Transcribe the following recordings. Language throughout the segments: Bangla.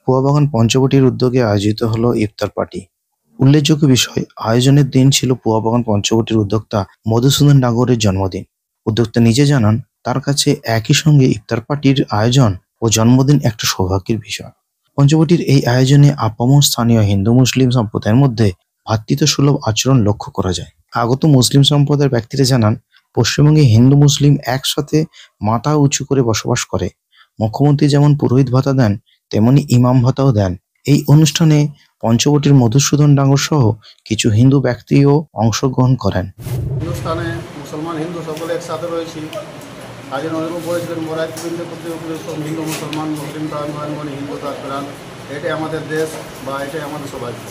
পুয়াবাগান পঞ্চবটির উদ্যোগে আয়োজিত হলো ইফতার পার্টি। উল্লেখযোগ্য বিষয়, আয়োজনের দিন ছিল পুয়াবাগান পঞ্চবটির উদ্যোক্তা মধুসূদন ডাঙ্গরের জন্মদিন। উদ্যোক্তা নিজে জানান, তার কাছে একই সঙ্গে ইফতার পার্টির আয়োজন ও জন্মদিন একটা সৌভাগ্যের বিষয়। পঞ্চবটির এই আয়োজনে আপামর স্থানীয় হিন্দু মুসলিম সম্প্রদায়ের মধ্যে ভ্রাতৃত্বসুলভ আচরণ লক্ষ্য করা যায়। আগত মুসলিম সম্প্রদায়ের ব্যক্তিরা জানান, পশ্চিমবঙ্গে হিন্দু মুসলিম একসাথে মাথা উঁচু করে বসবাস করে। মুখ্যমন্ত্রী যেমন পুরোহিত ভাতা দেন, তেমনি ইমাম ভাতাও দেন। এই অনুষ্ঠানে পঞ্চবটির মধুসূদন ডাঙ্গর সহ কিছু হিন্দু ব্যক্তিও অংশগ্রহণ করেন। হিন্দুস্তানে মুসলমান হিন্দু সকলে একসাথে রয়েছি। আজ নরেন্দ্র বলেছিলেন মোরাজ হিন্দু মুসলমান মুসলিম তাহান হিন্দু তার প্রাণ। এটাই আমাদের দেশ বা এটাই আমাদের সৌভাগ্য।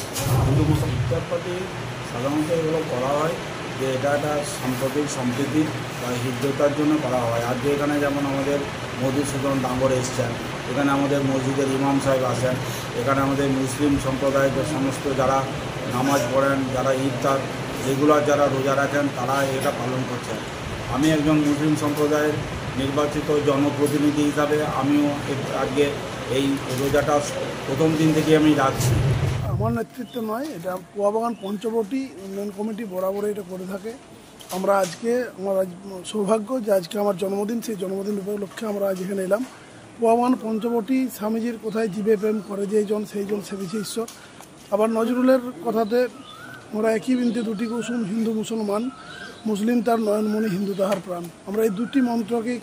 হিন্দু মুসলিম ইফতার পার্টি সাধারণত এগুলো করা হয় যে এটা একটা সাম্প্রতিক সম্প্রীতি বা হৃদ্যতার জন্য করা হয়। আর যে এখানে যেমন আমাদের মধুসূদন ডাঙ্গর এসছেন, এখানে আমাদের মসজিদের ইমাম সাহেব আসেন, এখানে আমাদের মুসলিম সম্প্রদায়ের সমস্ত যারা নামাজ পড়েন, যারা ইফতার রেগুলার যারা রোজা রাখেন, তারা এটা পালন করছেন। আমি একজন মুসলিম সম্প্রদায়ের নির্বাচিত জনপ্রতিনিধি হিসাবে আমিও আজকে এই রোজাটা প্রথম দিন থেকে আমি রাখছি। আমার নেতৃত্বে নয়, এটা পুয়াবাগান পঞ্চবটি উন্নয়ন কমিটি বরাবরই এটা করে থাকে। আমরা আজকে আমার সৌভাগ্য যে আজকে আমার জন্মদিন, সেই জন্মদিন উপলক্ষে আমরা আজ এখানে এলাম। পুয়াবাগান পঞ্চবটি স্বামীজির কোথায় জীবে প্রেম করে যেইজন সেইজন সেবিছে ঈশ্বর। আবার নজরুলের কথাতে আমরা একই বিন্দে দুটি কুসুম, হিন্দু মুসলমান, মুসলিম তার নয়নমণি হিন্দু তাহার প্রাণ। আমরা এই দুটি মন্ত্রকেই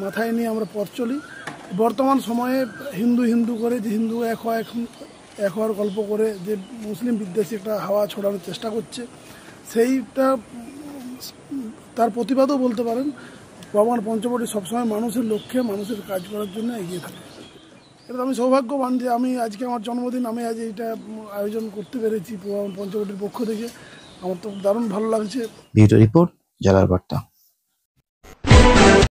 মাথায় নিয়ে আমরা পথ চলি। বর্তমান সময়ে হিন্দু হিন্দু করে যে হিন্দু এক হওয়ার গল্প করে যে মুসলিম বিদ্বেষী একটা হাওয়া ছড়ানোর চেষ্টা করছে, সেইটা তার প্রতিবাদও বলতে পারেন। পুয়াবাগান পঞ্চবটি সবসময় মানুষের লক্ষ্যে মানুষের কাজ করার জন্য এগিয়ে থাকে। এটা আমি সৌভাগ্যবান যে আমি আজকে আমার জন্মদিন আমি আজ এইটা আয়োজন করতে পেরেছি পুয়াবাগান পঞ্চবটির পক্ষ থেকে। আমার তো দারুণ ভালো লাগছে। ব্যুরো রিপোর্ট, জেলার বার্তা।